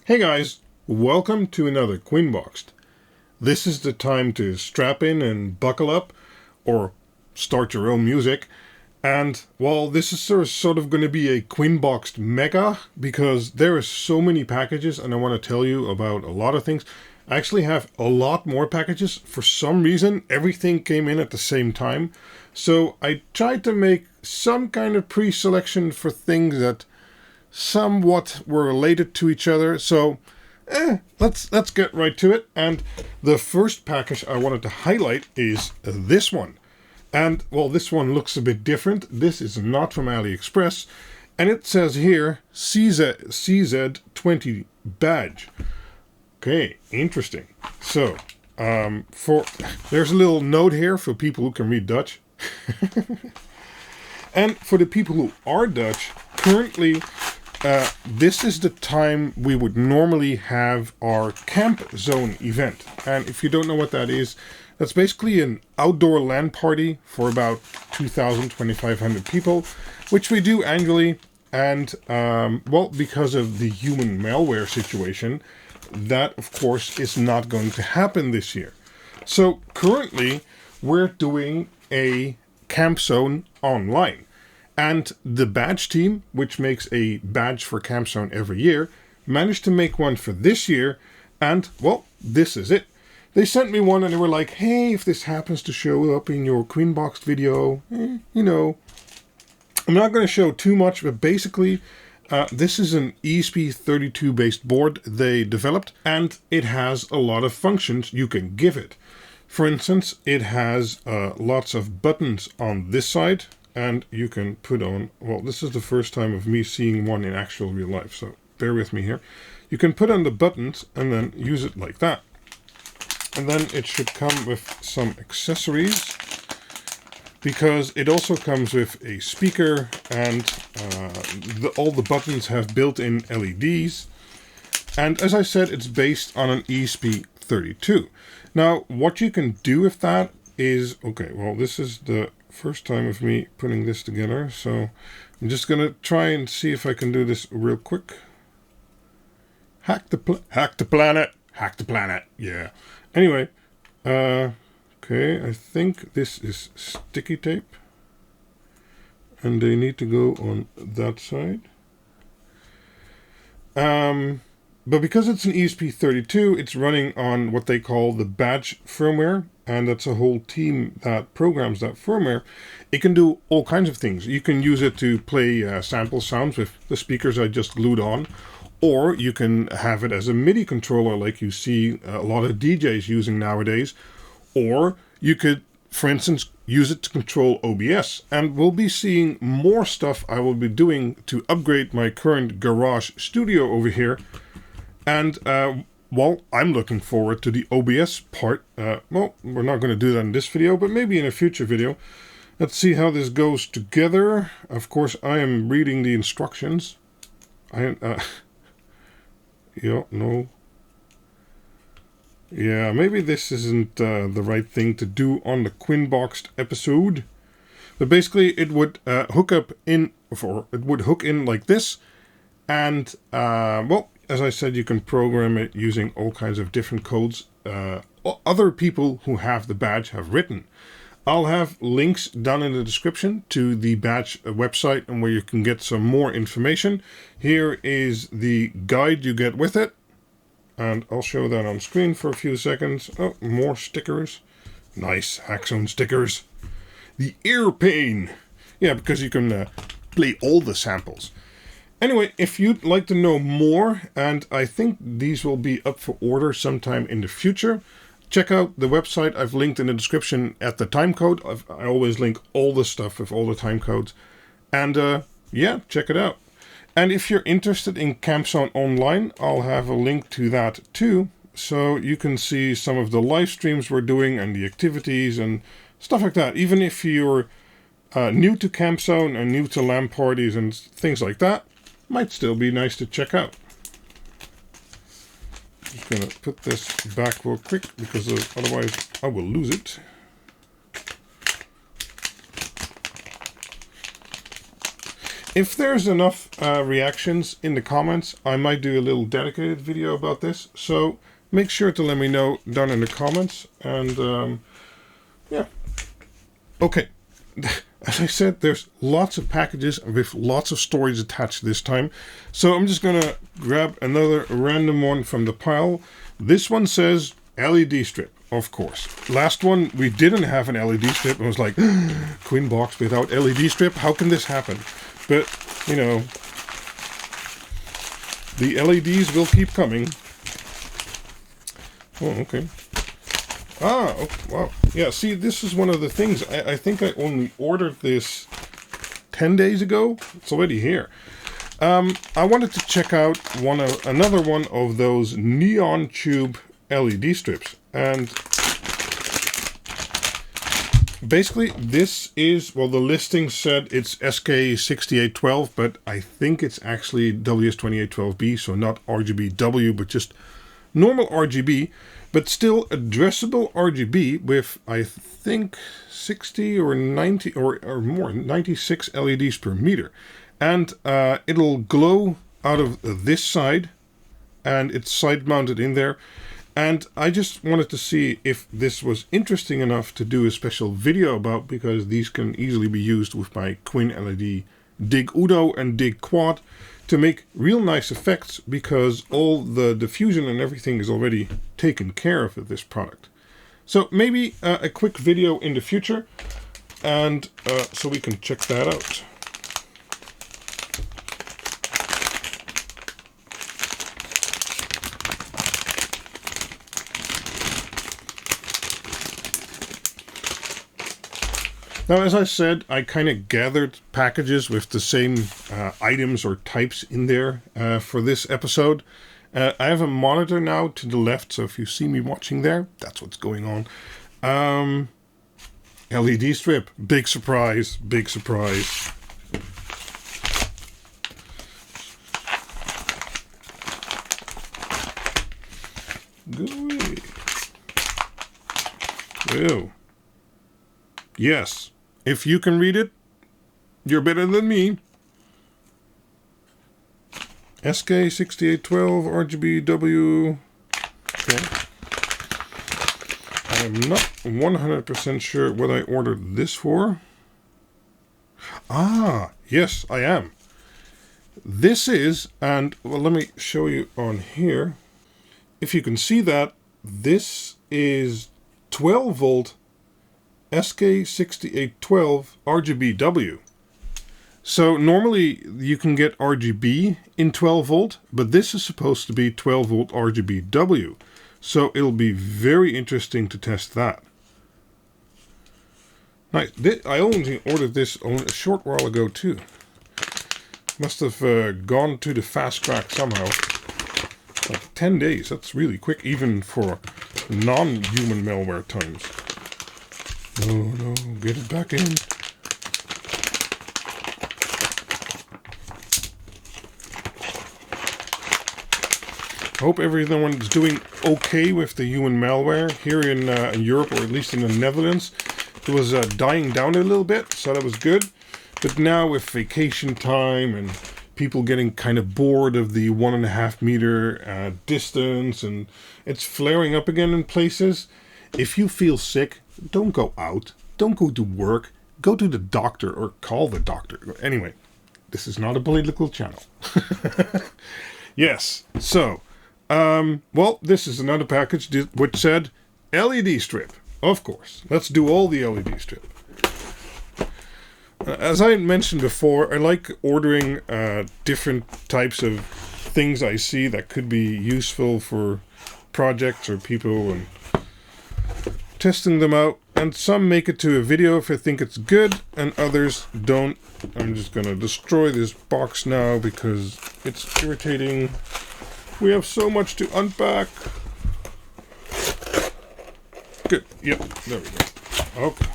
Hey guys, welcome to another QuinBoxed. This is the time to strap in and buckle up, or start your own music. And well, this is sort of going to be a QuinBoxed mega, because there are so many packages and I want to tell you about a lot of things. I actually have a lot more packages. For some reason, everything came in at the same time. So I tried to make some kind of pre-selection for things that somewhat were related to each other. So let's get right to it. And the first package I wanted to highlight is this one. And well, this one looks a bit different. This is not from Aliexpress, and it says here CZ20 badge. Okay, interesting. So there's a little note here for people who can read Dutch. And for the people who are Dutch, currently this is the time we would normally have our CampZone event. And if you don't know what that is, that's basically an outdoor LAN party for about 2,000, 2,500 people, which we do annually. And, well, because of the human malware situation, that, of course, is not going to happen this year. So currently, we're doing a CampZone online. And the badge team, which makes a badge for CampZone every year, managed to make one for this year. And, well, this is it. They sent me one and they were like, hey, if this happens to show up in your QuinBoxed video, you know. I'm not going to show too much, but basically, this is an ESP32 based board they developed, and it has a lot of functions you can give it. For instance, it has lots of buttons on this side. And you can put on, well, this is the first time of me seeing one in actual real life, so bear with me here. You can put on the buttons and then use it like that. And then it should come with some accessories, because it also comes with a speaker, and all the buttons have built-in LEDs. And as I said, it's based on an ESP32. Now, what you can do with that is, okay, well, this is the first time of me putting this together, so I'm just gonna try and see if I can do this real quick. Hack the planet, yeah. Anyway, okay, I think this is sticky tape, and they need to go on that side. But because it's an ESP32, it's running on what they call the badge firmware, and that's a whole team that programs that firmware. It can do all kinds of things. You can use it to play sample sounds with the speakers I just glued on, or you can have it as a MIDI controller like you see a lot of DJs using nowadays, or you could, for instance, use it to control OBS. And we'll be seeing more stuff I will be doing to upgrade my current garage studio over here. And, well, I'm looking forward to the OBS part. Well, we're not going to do that in this video, but maybe in a future video. Let's see how this goes together. Of course, I am reading the instructions. Yeah, no. Yeah, maybe this isn't the right thing to do on the QuinBoxed episode. But basically, it would hook in like this. And, well, as I said, you can program it using all kinds of different codes other people who have the badge have written. I'll have links down in the description to the badge website and where you can get some more information. Here is the guide you get with it. And I'll show that on screen for a few seconds. Oh, more stickers. Nice CampZone stickers. The AERPane. Yeah, because you can play all the samples. Anyway, if you'd like to know more, and I think these will be up for order sometime in the future, check out the website I've linked in the description at the timecode. I always link all the stuff with all the timecodes. And yeah, check it out. And if you're interested in CampZone Online, I'll have a link to that too. So you can see some of the live streams we're doing and the activities and stuff like that. Even if you're new to CampZone and new to LAN parties and things like that, might still be nice to check out. Just gonna put this back real quick because otherwise I will lose it. If there's enough reactions in the comments, I might do a little dedicated video about this. So make sure to let me know down in the comments. And yeah. Okay. As I said, there's lots of packages with lots of stories attached this time. So I'm just going to grab another random one from the pile. This one says LED strip, of course. Last one, we didn't have an LED strip. I was like, QuinBoxed without LED strip? How can this happen? But, you know, the LEDs will keep coming. Oh, okay. Ah, oh, wow. Yeah, see, this is one of the things. I think I only ordered this 10 days ago. It's already here. I wanted to check out another one of those neon tube LED strips. And basically, this is, well, the listing said it's SK6812, but I think it's actually WS2812B, so not RGBW, but just normal RGB. But still addressable RGB with, I think, 60 or 90 or more, 96 LEDs per meter. And it'll glow out of this side, and it's side mounted in there. And I just wanted to see if this was interesting enough to do a special video about, because these can easily be used with my QuinLED Dig Uno and Dig Quad to make real nice effects, because all the diffusion and everything is already taken care of with this product. So maybe a quick video in the future, and so we can check that out. Now, as I said, I kind of gathered packages with the same items or types in there for this episode. I have a monitor now to the left, so if you see me watching there, that's what's going on. LED strip, big surprise, big surprise. Good. Ew. Yes. If you can read it, you're better than me. SK6812 RGBW. Okay. I'm not 100% sure what I ordered this for. Ah, yes, I am. This is, and well, let me show you on here. If you can see that, this is 12 volt SK6812 RGBW. So normally you can get RGB in 12 volt, but this is supposed to be 12 volt RGBW. So it'll be very interesting to test that. Nice. I only ordered this a short while ago too. Must have gone to the fast track somehow. Like 10 days, that's really quick, even for non-human malware times. No, get it back in. Hope everyone's doing okay with the human malware here in Europe, or at least in the Netherlands. It was dying down a little bit, so that was good. But now with vacation time and people getting kind of bored of the 1.5 meter distance, and it's flaring up again in places. If you feel sick, don't go out. Don't go to work. Go to the doctor or call the doctor. Anyway, this is not a political channel. Yes, so, well, this is another package which said LED strip. Of course, let's do all the LED strip. As I mentioned before, I like ordering different types of things I see that could be useful for projects or people, and testing them out. And some make it to a video if I think it's good, and others don't. I'm just going to destroy this box now because it's irritating. We have so much to unpack. Good. Yep, there we go. Okay.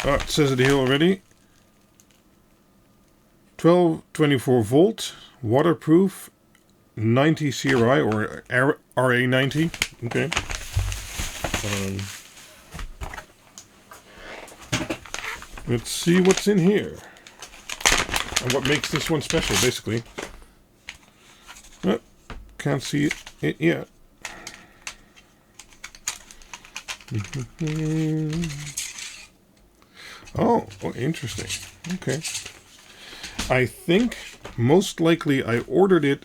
Oh, it says it here already. 1224 volt, waterproof, 90 CRI or RA90. Okay. Let's see what's in here. And what makes this one special, basically. Oh, can't see it yet. Oh, interesting. Okay. I think most likely I ordered it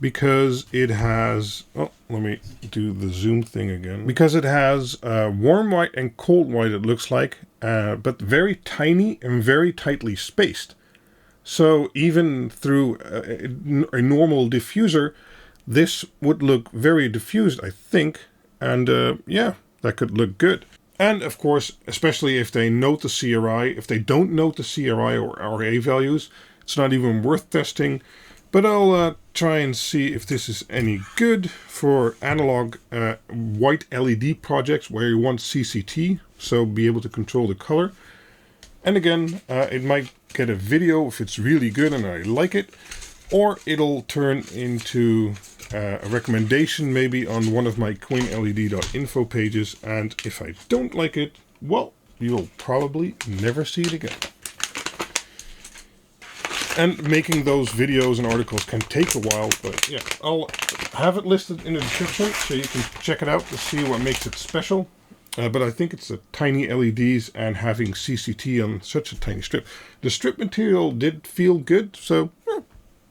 because it has, oh, let me do the zoom thing again. Because it has warm white and cold white, it looks like, but very tiny and very tightly spaced. So even through a normal diffuser, this would look very diffused, I think. And yeah, that could look good. And of course, especially if they note the CRI, if they don't note the CRI or RA values, it's not even worth testing. But I'll try and see if this is any good for analog white LED projects where you want CCT, so be able to control the color. And again, it might get a video if it's really good and I like it, or it'll turn into a recommendation maybe on one of my QuinLED.info pages, and if I don't like it, well, you'll probably never see it again. And making those videos and articles can take a while, but yeah, I'll have it listed in the description so you can check it out to see what makes it special. But I think it's the tiny LEDs and having CCT on such a tiny strip. The strip material did feel good, so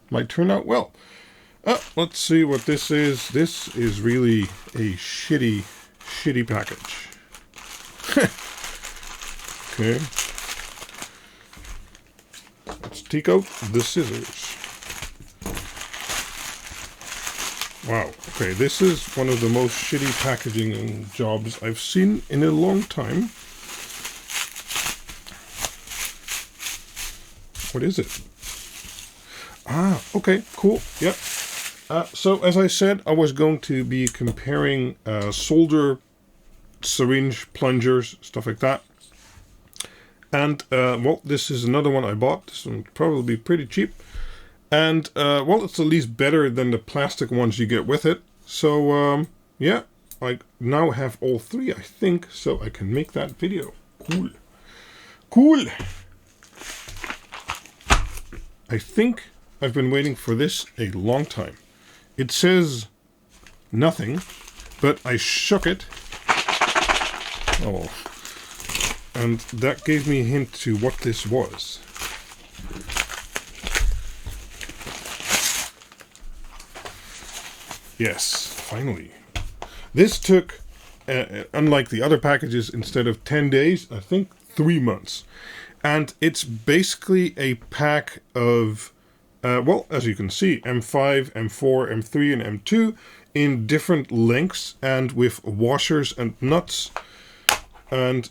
might turn out well. Let's see what this is. This is really a shitty package. Okay. Let's take out the scissors. Wow, okay, this is one of the most shitty packaging jobs I've seen in a long time. What is it? Ah, okay, cool, yep. So as I said, I was going to be comparing solder, syringe, plungers, stuff like that. And, well, this is another one I bought. This one will probably be pretty cheap. And, well, it's at least better than the plastic ones you get with it. So, yeah, I now have all three, I think, so I can make that video. Cool. Cool! I think I've been waiting for this a long time. It says nothing, but I shook it. Oh. And that gave me a hint to what this was. Yes, finally. This took, unlike the other packages, instead of 10 days, I think 3 months. And it's basically a pack of, well, as you can see, M5, M4, M3, and M2 in different lengths and with washers and nuts. And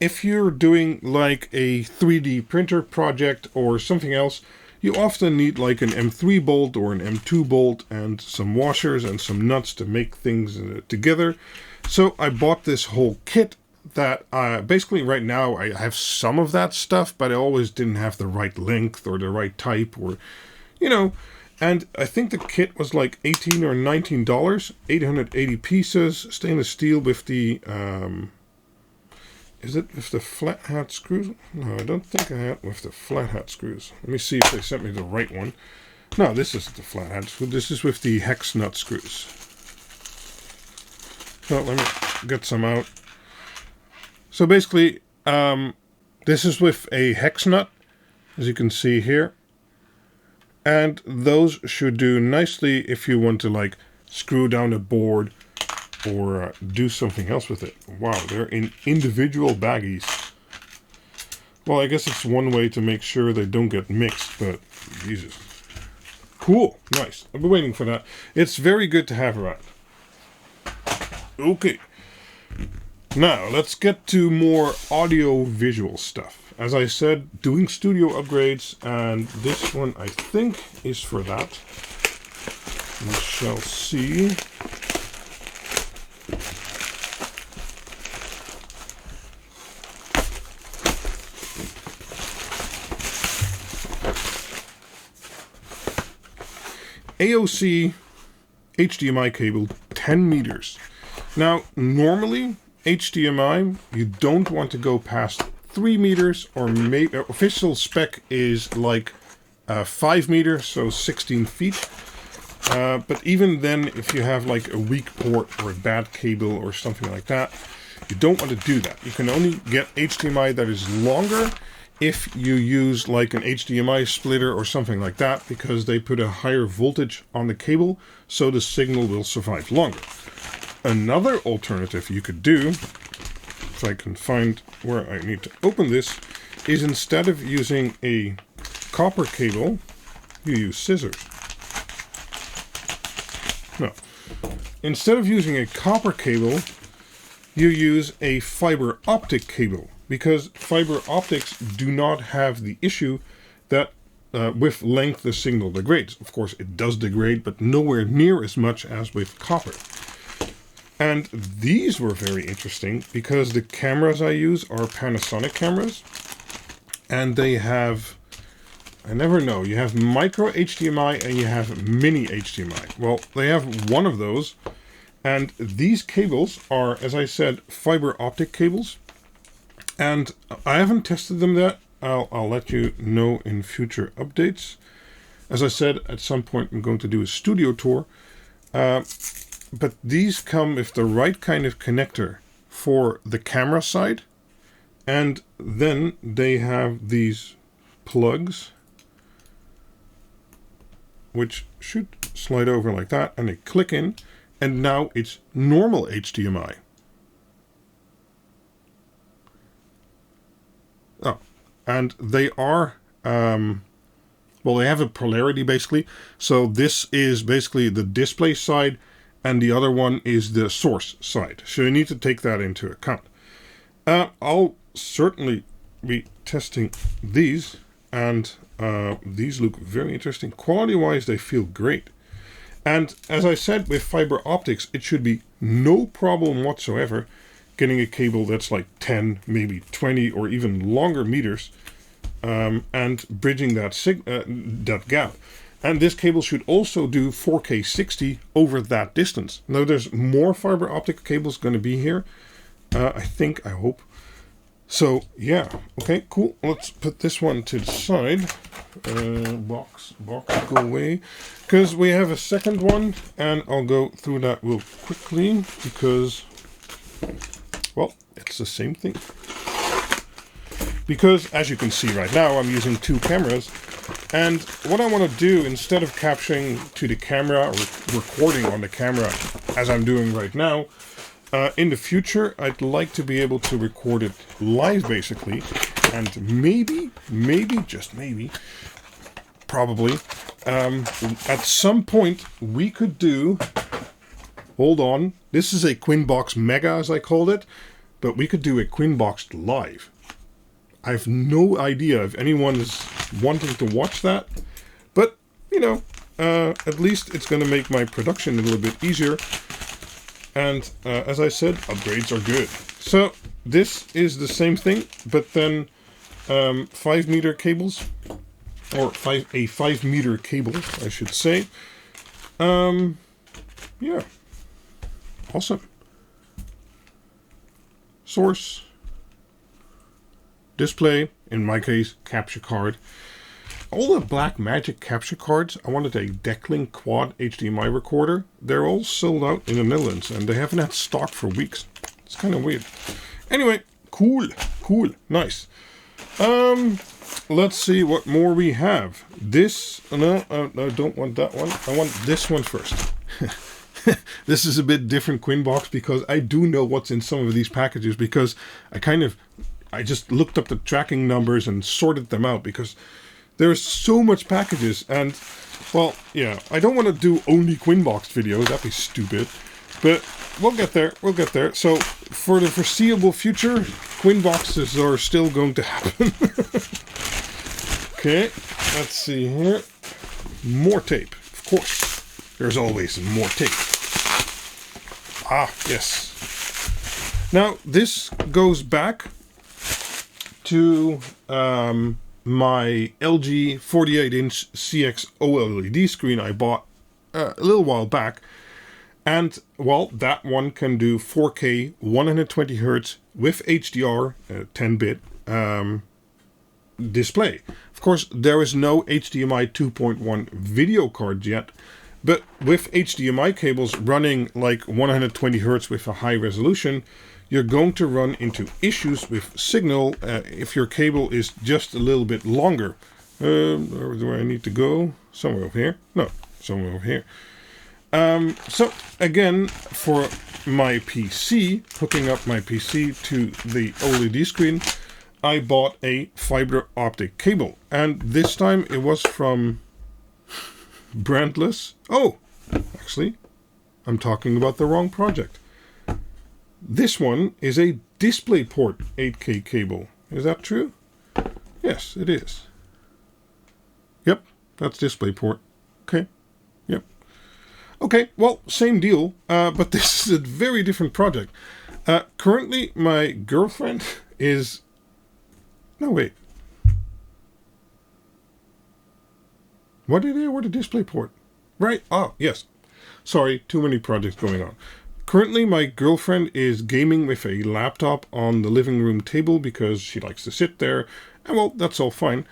if you're doing like a 3D printer project or something else, you often need like an M3 bolt or an M2 bolt and some washers and some nuts to make things together. So I bought this whole kit that basically right now I have some of that stuff, but I always didn't have the right length or the right type or, you know, and I think the kit was like $18 or $19, 880 pieces, stainless steel with the, is it with the flat hat screws? No, I don't think I have with the flat hat screws. Let me see if they sent me the right one. No, this isn't the flat hat screw. This is with the hex nut screws. So let me get some out. So basically, this is with a hex nut, as you can see here. And those should do nicely if you want to like screw down a board or do something else with it. Wow, they're in individual baggies. Well, I guess it's one way to make sure they don't get mixed, but Jesus. Cool, nice. I've been waiting for that. It's very good to have around. Okay. Now, let's get to more audio-visual stuff. As I said, doing studio upgrades, and this one, I think, is for that. We shall see. AOC HDMI cable, 10 meters. Now, normally, HDMI, you don't want to go past 3 meters, or maybe official spec is like 5 meters, so 16 feet. But even then, if you have like a weak port or a bad cable or something like that, you don't want to do that. You can only get HDMI that is longer if you use like an HDMI splitter or something like that, because they put a higher voltage on the cable, so the signal will survive longer. Another alternative you could do, if I can find where I need to open this, is instead of using a copper cable, you use scissors. No. Instead of using a copper cable, you use a fiber optic cable, because fiber optics do not have the issue that with length the signal degrades. Of course, it does degrade, but nowhere near as much as with copper. And these were very interesting because the cameras I use are Panasonic cameras, and they have, I never know, you have micro HDMI and you have mini HDMI. Well, they have one of those, and these cables are, as I said, fiber optic cables. And I haven't tested them yet. I'll let you know in future updates. As I said, at some point I'm going to do a studio tour. But these come with the right kind of connector for the camera side. And then they have these plugs, which should slide over like that, and they click in, and now it's normal HDMI. Oh, and they are, well, they have a polarity basically. So this is basically the display side, and the other one is the source side. So you need to take that into account. I'll certainly be testing these, and these look very interesting. Quality-wise, they feel great. And as I said, with fiber optics, it should be no problem whatsoever getting a cable that's like 10, maybe 20, or even longer meters, and bridging that gap. And this cable should also do 4K 60 over that distance. Now there's more fiber optic cables going to be here. I hope. So yeah, okay, cool. Let's put this one to the side. Box, go away. Because we have a second one, and I'll go through that real quickly, because, well, it's the same thing. Because, as you can see right now, I'm using two cameras. And what I want to do, instead of capturing to the camera or recording on the camera, as I'm doing right now, in the future, I'd like to be able to record it live, basically. And maybe, just maybe, probably, at some point, we could do, hold on, this is a QuinBoxed Mega, as I called it, but we could do a QuinBoxed live. I have no idea if anyone is wanting to watch that, but, you know, at least it's going to make my production a little bit easier. And as I said, upgrades are good. So this is the same thing, but then 5 meter cables, or a 5 meter cable, I should say. Yeah, awesome. Source, display, in my case, capture card. All the BlackMagic capture cards, I wanted a Decklink quad HDMI recorder. They're all sold out in the Netherlands, and they haven't had stock for weeks. It's kind of weird. Anyway, cool, nice. Let's see what more we have. This, no, I don't want that one. I want this one first. This is a bit different QuinBoxed, because I do know what's in some of these packages, because I just looked up the tracking numbers and sorted them out, because there's so much packages, and, well, yeah, I don't want to do only QuinBoxed videos, that'd be stupid, but we'll get there, So, for the foreseeable future, QuinBoxes are still going to happen. Okay, let's see here. More tape, of course. There's always more tape. Ah, yes. Now, this goes back to my LG 48-inch CX OLED screen I bought a little while back. And, well, that one can do 4K, 120 Hz with HDR, 10-bit display. Of course, there is no HDMI 2.1 video card yet, but with HDMI cables running like 120 Hz with a high resolution, you're going to run into issues with signal if your cable is just a little bit longer. Where do I need to go? Somewhere over here? No, somewhere over here. So again, for my PC, hooking up my PC to the OLED screen, I bought a fiber optic cable, and this time it was from Brandless. Oh, actually, I'm talking about the wrong project. This one is a DisplayPort 8K cable. Is that true? Yes, it is. Yep, that's DisplayPort. Okay, yep. Okay, well, same deal, but this is a very different project. Currently, my girlfriend is... No, wait. What did I order DisplayPort? Right, oh, yes. Sorry, too many projects going on. Currently, my girlfriend is gaming with a laptop on the living room table because she likes to sit there, and well, that's all fine.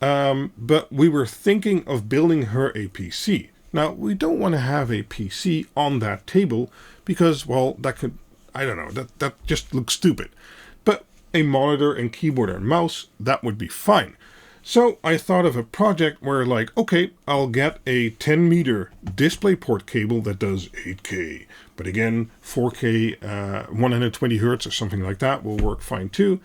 But we were thinking of building her a PC. Now, we don't want to have a PC on that table because, well, that could, I don't know, that just looks stupid. But a monitor and keyboard and mouse, that would be fine. So I thought of a project where, like, okay, I'll get a 10-meter DisplayPort cable that does 8K. But again, 4K, 120 Hz or something like that will work fine too.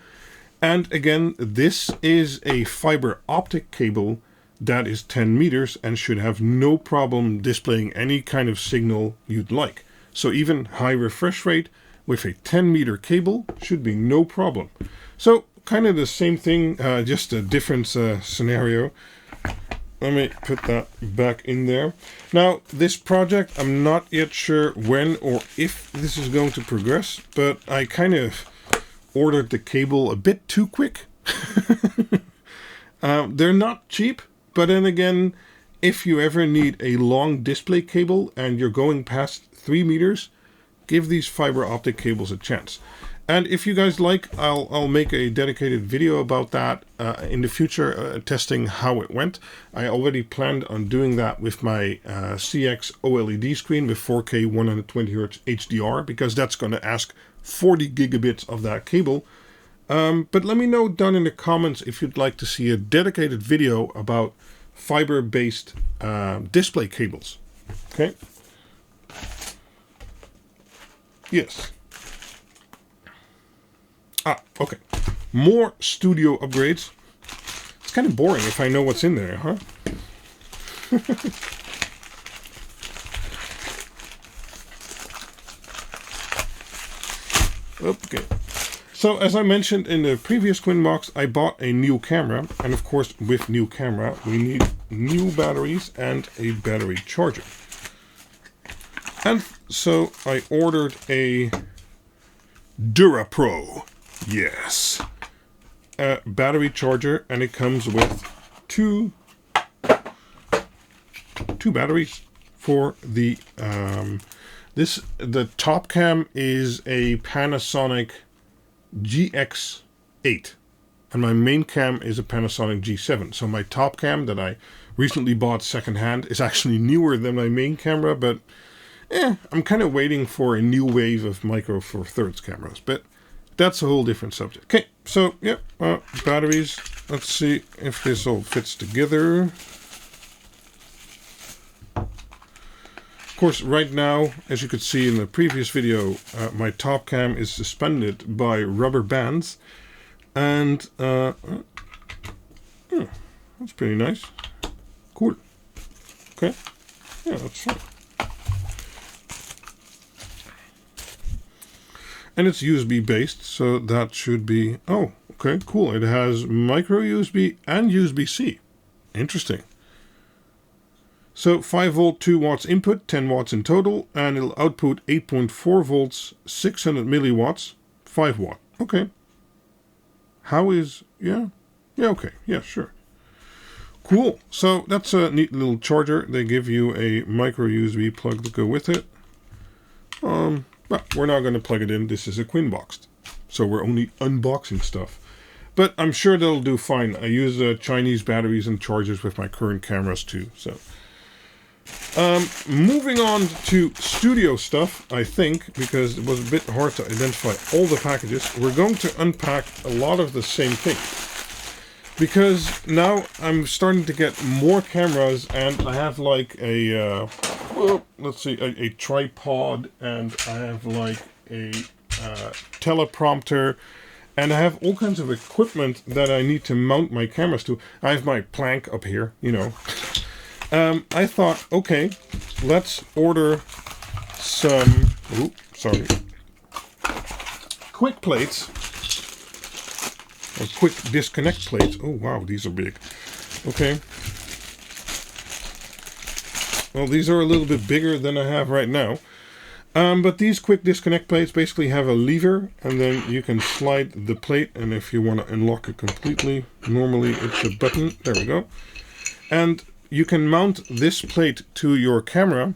And again, this is a fiber optic cable that is 10 meters and should have no problem displaying any kind of signal you'd like. So even high refresh rate with a 10-meter cable should be no problem. So kind of the same thing, just a different scenario. Let me put that back in there. Now, this project, I'm not yet sure when or if this is going to progress, but I kind of ordered the cable a bit too quick. They're not cheap, but then again, if you ever need a long display cable and you're going past 3 meters, give these fiber optic cables a chance. And if you guys like, I'll make a dedicated video about that in the future, testing how it went. I already planned on doing that with my CX OLED screen with 4K 120 Hz HDR, because that's going to ask 40 gigabits of that cable. But let me know down in the comments if you'd like to see a dedicated video about fiber-based display cables. Okay? Yes. Okay. More studio upgrades. It's kind of boring if I know what's in there, huh? Okay. So, as I mentioned in the previous QuinBoxed, I bought a new camera. And of course, with new camera, we need new batteries and a battery charger. And so, I ordered a DuraPro. Yes. A battery charger, and it comes with two batteries for the the top cam is a Panasonic GX80 and my main cam is a Panasonic G7. So my top cam that I recently bought secondhand is actually newer than my main camera, but I'm kind of waiting for a new wave of Micro Four Thirds cameras, but that's a whole different subject. Okay, so yeah, batteries. Let's see if this all fits together. Of course, right now, as you could see in the previous video, my top cam is suspended by rubber bands, and that's pretty nice. Cool. Okay, yeah, that's fine. And it's USB based, so that should be... Oh, okay, cool. It has micro USB and USB-C. Interesting. So 5 volt, 2 watts input, 10 watts in total, and it'll output 8.4 volts, 600 milliwatts, 5 watt. Okay. How is... Yeah, okay. Yeah, sure. Cool. So that's a neat little charger. They give you a micro USB plug to go with it. But we're not going to plug it in. This is a QuinBoxed, so we're only unboxing stuff. But I'm sure they'll do fine. I use Chinese batteries and chargers with my current cameras too. So, moving on to studio stuff, I think, because it was a bit hard to identify all the packages. We're going to unpack a lot of the same thing, because now I'm starting to get more cameras, and I have like a let's see, a tripod, and I have like a teleprompter, and I have all kinds of equipment that I need to mount my cameras to. I have my plank up here, you know. I thought, okay, let's order some, quick plates, or quick disconnect plates. Oh wow, these are big. Okay. Well, these are a little bit bigger than I have right now. But these quick disconnect plates basically have a lever, and then you can slide the plate, and if you want to unlock it completely, normally it's a button. There we go. And you can mount this plate to your camera,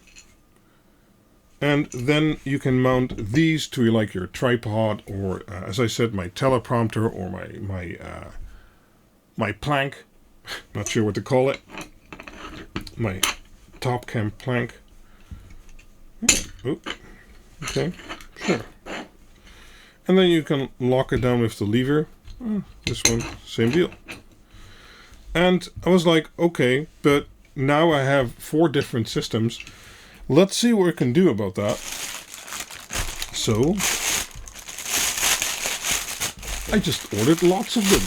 and then you can mount these to like your tripod, or as I said, my teleprompter, or my plank. Not sure what to call it. My top cam plank. Oh, okay, sure. And then you can lock it down with the lever. This one, same deal. And I was like, okay, but now I have 4 different systems. Let's see what we can do about that. So, I just ordered lots of them.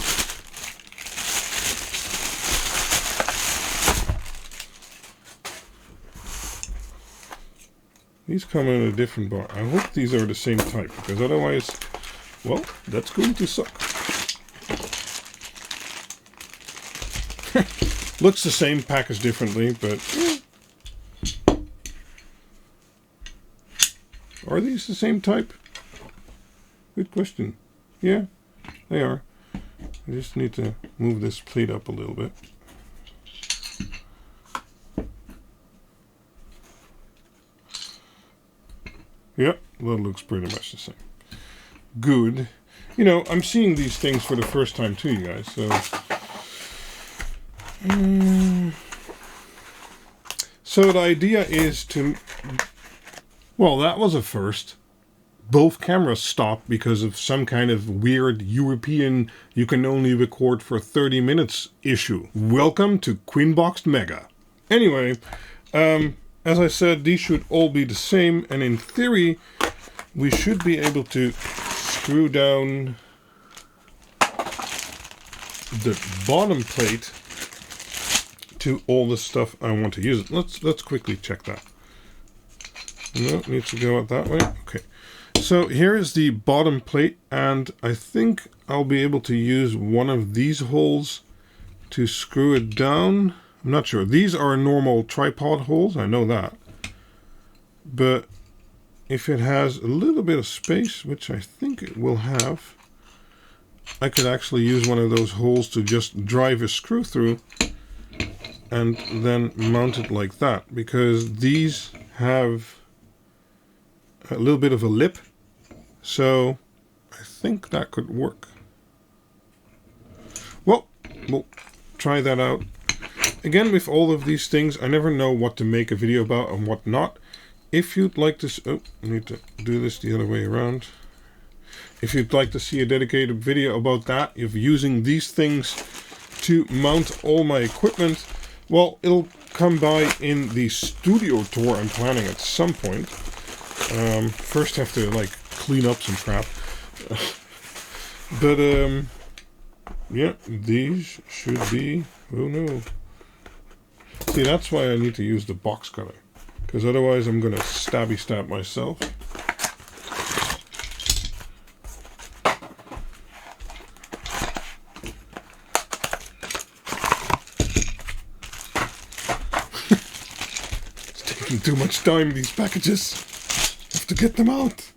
These come in a different bar. I hope these are the same type, because otherwise, well, that's going to suck. Looks the same, packaged differently, but are these the same type? Good question. Yeah, they are. I just need to move this plate up a little bit. Yep, that looks pretty much the same. Good. You know, I'm seeing these things for the first time too, you guys, so... So the idea is to... Well, that was a first. Both cameras stopped because of some kind of weird European you can only record for 30 minutes issue. Welcome to QuinBoxed Mega. Anyway, as I said, these should all be the same, and in theory, we should be able to screw down the bottom plate to all the stuff I want to use. Let's quickly check that. No, needs to go out that way. Okay. So here is the bottom plate, and I think I'll be able to use one of these holes to screw it down. I'm not sure. These are normal tripod holes, I know that. But if it has a little bit of space, which I think it will have, I could actually use one of those holes to just drive a screw through and then mount it like that, because these have a little bit of a lip, so I think that could work. Well, we'll try that out. Again, with all of these things, I never know what to make a video about and what not. If you'd like to... Oh, I need to do this the other way around. If you'd like to see a dedicated video about that, of using these things to mount all my equipment, well, it'll come by in the studio tour I'm planning at some point. First have to, like, clean up some crap. But, yeah, these should be... Oh, no. See, that's why I need to use the box cutter, because otherwise I'm going to stabby stab myself. It's taking too much time, these packages. I have to get them out.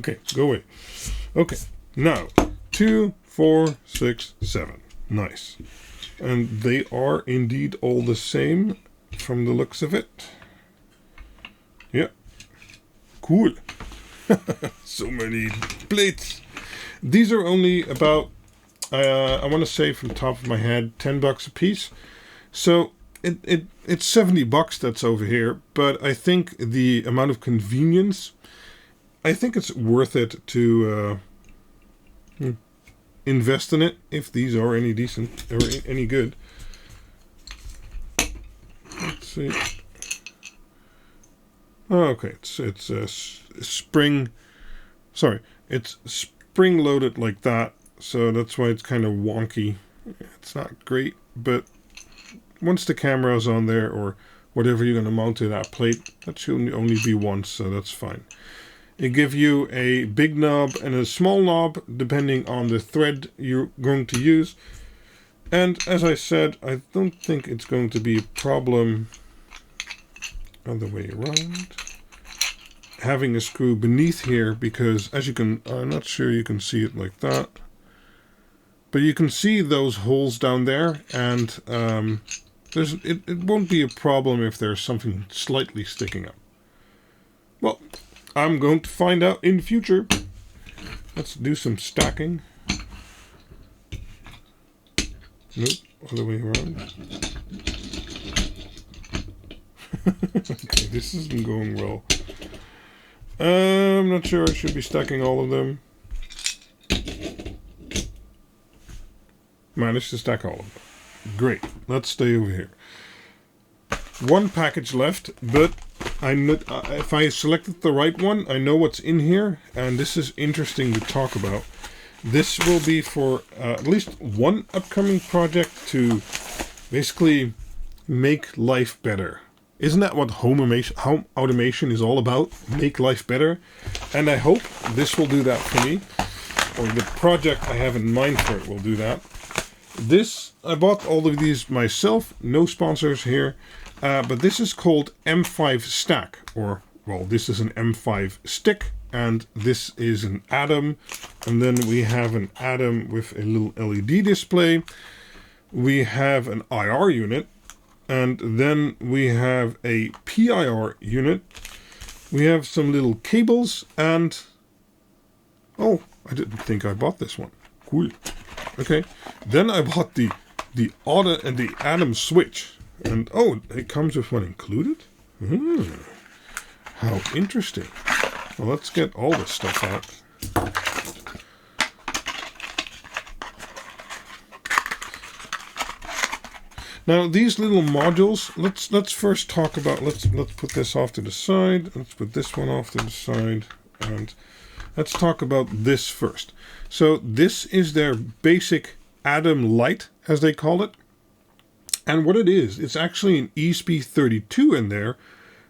Okay, go away. Okay, now, 2, 4, 6, 7. Nice. And they are indeed all the same. from the looks of it. Yeah, cool. So many plates. These are only about, I want to say from the top of my head, $10 a piece. So it's 70 bucks that's over here, but I think the amount of convenience, I think it's worth it to invest in it if these are any decent or any good. Let's see. Oh, okay, it's a spring. Sorry, it's spring loaded like that, so that's why it's kind of wonky. It's not great, but once the camera is on there or whatever you're going to mount to that plate, that should only be once, so that's fine. It gives you a big knob and a small knob depending on the thread you're going to use. And as I said, I don't think it's going to be a problem other way around. Having a screw beneath here, because as you can, I'm not sure you can see it like that, but you can see those holes down there, and it won't be a problem if there's something slightly sticking up. Well, I'm going to find out in the future. Let's do some stacking. Nope, other way around. Okay, this isn't going well. I'm not sure I should be stacking all of them. Managed to stack all of them. Great, let's stay over here. One package left, but if I selected the right one, I know what's in here, and this is interesting to talk about. This will be for at least one upcoming project to basically make life better. Isn't that what home automation is all about? Make life better. And I hope this will do that for me. Or the project I have in mind for it will do that. I bought all of these myself. No sponsors here. But this is called M5stack. Or, well, this is an M5stick. And this is an Atom. And then we have an Atom with a little LED display. We have an IR unit. And then we have a PIR unit. We have some little cables and... Oh, I didn't think I bought this one. Cool. Okay. Then I bought the Atom switch. And oh, it comes with one included? How interesting. Well, let's get all this stuff out. Now these little modules, let's first talk about, let's put this off to the side, let's put this one off to the side, and let's talk about this first. So this is their basic Atom Lite, as they call it. And what it is, it's actually an ESP32 in there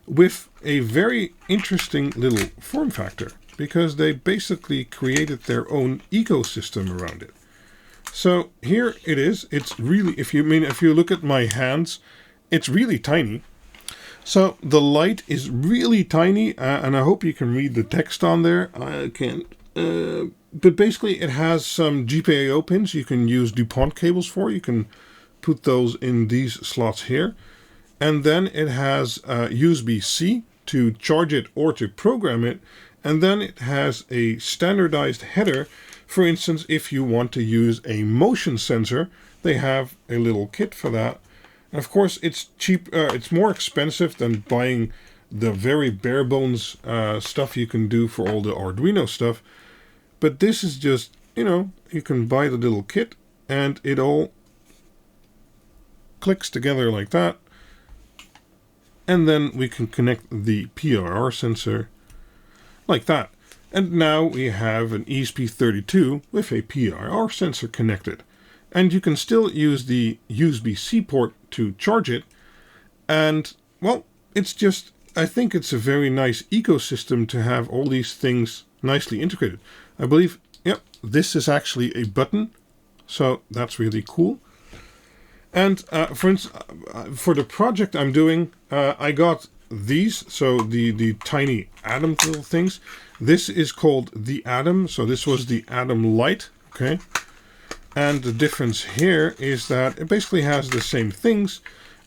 with a very interesting little form factor, because they basically created their own ecosystem around it. So here it is. It's really, if you look at my hands, it's really tiny. So the light is really tiny, and I hope you can read the text on there. I can't. But basically it has some GPIO pins you can use DuPont cables for. You can put those in these slots here. And then it has USB-C to charge it or to program it. And then it has a standardized header. For instance, if you want to use a motion sensor, they have a little kit for that. And of course, it's cheap. It's more expensive than buying the very bare bones stuff you can do for all the Arduino stuff. But this is just, you can buy the little kit and it all clicks together like that. And then we can connect the PIR sensor like that. And now we have an ESP32 with a PIR sensor connected. And you can still use the USB-C port to charge it. And, well, it's just, I think it's a very nice ecosystem to have all these things nicely integrated. I believe, yep, this is actually a button. So that's really cool. And for instance, for the project I'm doing, I got these, so the tiny Atom little things. This is called the Atom, so this was the Atom Lite, okay? And the difference here is that it basically has the same things,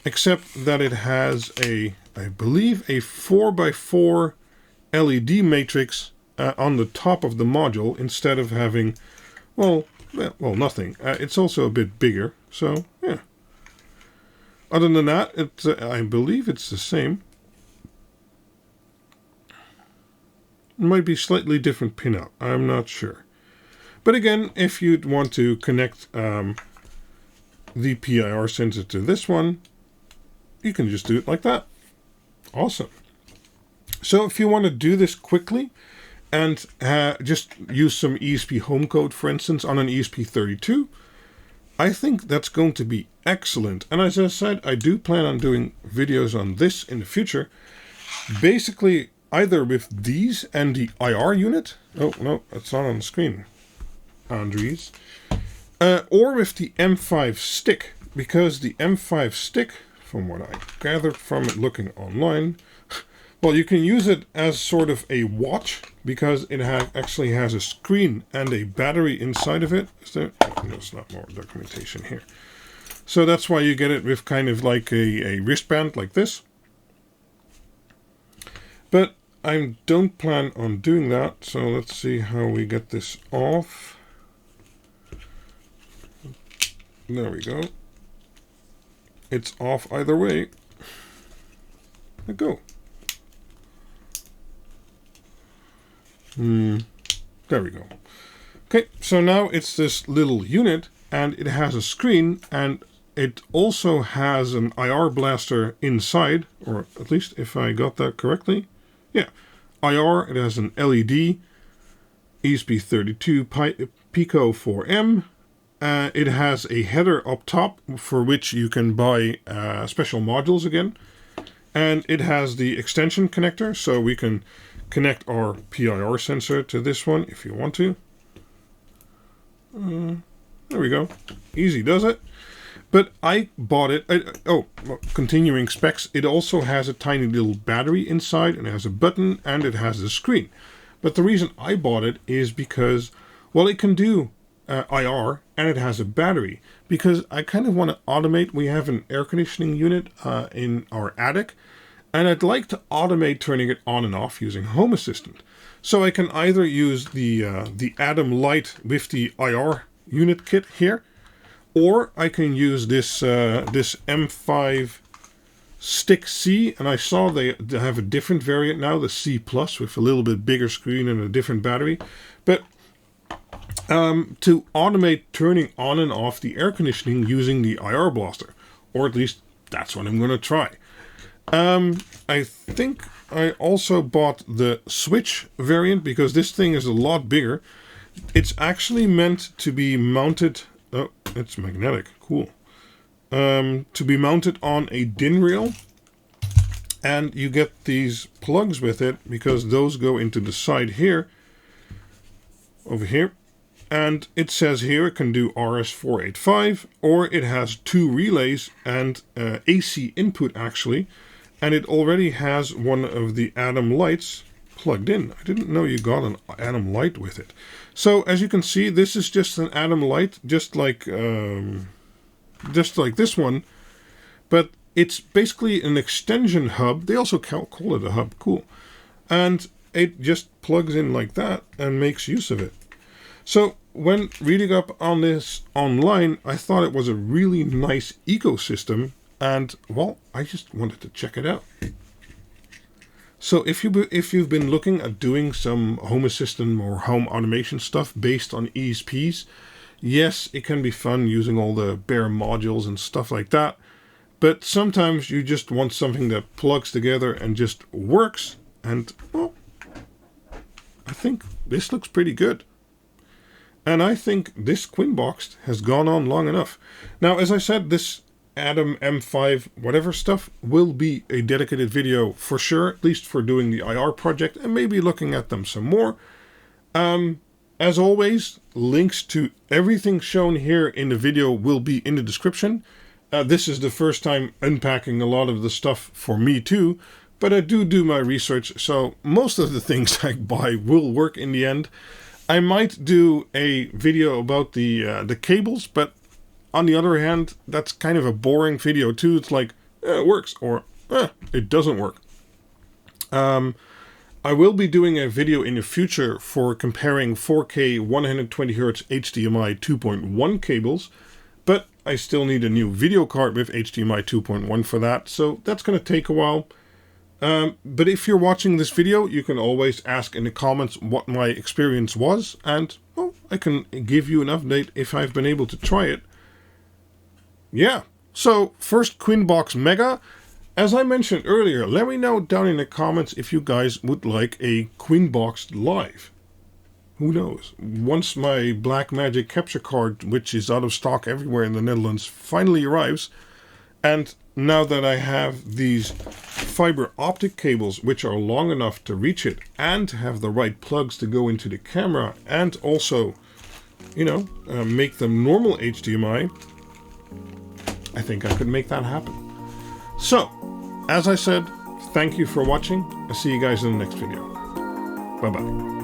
except that it has a, I believe, a 4x4 LED matrix on the top of the module instead of having, well, nothing. It's also a bit bigger, so yeah. Other than that, I believe it's the same. It might be slightly different pinout. I'm not sure. But again, if you'd want to connect the PIR sensor to this one, you can just do it like that. Awesome. So if you want to do this quickly and just use some ESP home code, for instance, on an ESP32, I think that's going to be excellent. And as I said, I do plan on doing videos on this in the future. Basically, either with these and the IR unit. Oh, no, that's not on the screen, Andres. Or with the M5stick, because the M5stick, from what I gathered from it looking online, well, you can use it as sort of a watch, because it actually has a screen and a battery inside of it. Is there? Oh, there's not more documentation here. So that's why you get it with kind of like a wristband like this. But I don't plan on doing that, so let's see how we get this off. There we go. It's off either way. There we go. There we go. Okay, so now it's this little unit, and it has a screen, and it also has an IR blaster inside, or at least if I got that correctly. Yeah, IR, it has an LED, ESP32 Pico 4M. It has a header up top for which you can buy special modules again. And it has the extension connector, so we can connect our PIR sensor to this one if you want to. There we go. Easy does it. But I bought it. Continuing specs, it also has a tiny little battery inside, and it has a button, and it has a screen. But the reason I bought it is because, well, it can do IR, and it has a battery. Because I kind of want to automate. We have an air conditioning unit in our attic, and I'd like to automate turning it on and off using Home Assistant. So I can either use the Atom Light with the IR unit kit here, or I can use this M5stack C, and I saw they have a different variant now, the C Plus, with a little bit bigger screen and a different battery. But to automate turning on and off the air conditioning using the IR blaster, or at least that's what I'm going to try. I think I also bought the Switch variant because this thing is a lot bigger. It's actually meant to be mounted. Oh, it's magnetic. Cool. To be mounted on a DIN rail. And you get these plugs with it because those go into the side here. Over here. And it says here it can do RS485, or it has 2 relays and AC input actually. And it already has one of the Atom lights plugged in. I didn't know you got an Atom light with it. So as you can see, this is just an Atom light, just like this one. But it's basically an extension hub. They also call it a hub. Cool. And it just plugs in like that and makes use of it. So when reading up on this online, I thought it was a really nice ecosystem. And, well, I just wanted to check it out. So if you've been looking at doing some Home Assistant or home automation stuff based on ESPs, yes, it can be fun using all the bare modules and stuff like that. But sometimes you just want something that plugs together and just works. And, well, I think this looks pretty good. And I think this QuinBoxed has gone on long enough. Now, as I said, this Atom M5 whatever stuff will be a dedicated video for sure, at least for doing the IR project and maybe looking at them some more. As always, links to everything shown here in the video will be in the description. This is the first time unpacking a lot of the stuff for me too, but I do my research, so most of the things I buy will work in the end. I might do a video about the cables, but on the other hand, that's kind of a boring video too. It's like, it works, or it doesn't work. I will be doing a video in the future for comparing 4K 120Hz HDMI 2.1 cables, but I still need a new video card with HDMI 2.1 for that, so that's going to take a while. But if you're watching this video, you can always ask in the comments what my experience was, and well, I can give you an update if I've been able to try it. Yeah, so first QuinBoxed Mega. As I mentioned earlier, let me know down in the comments if you guys would like a QuinBoxed live. Who knows? Once my BlackMagic capture card, which is out of stock everywhere in the Netherlands, finally arrives, and now that I have these fiber optic cables which are long enough to reach it and have the right plugs to go into the camera and also, you know, make them normal HDMI, I think I could make that happen. So, as I said, thank you for watching. I'll see you guys in the next video. Bye-bye.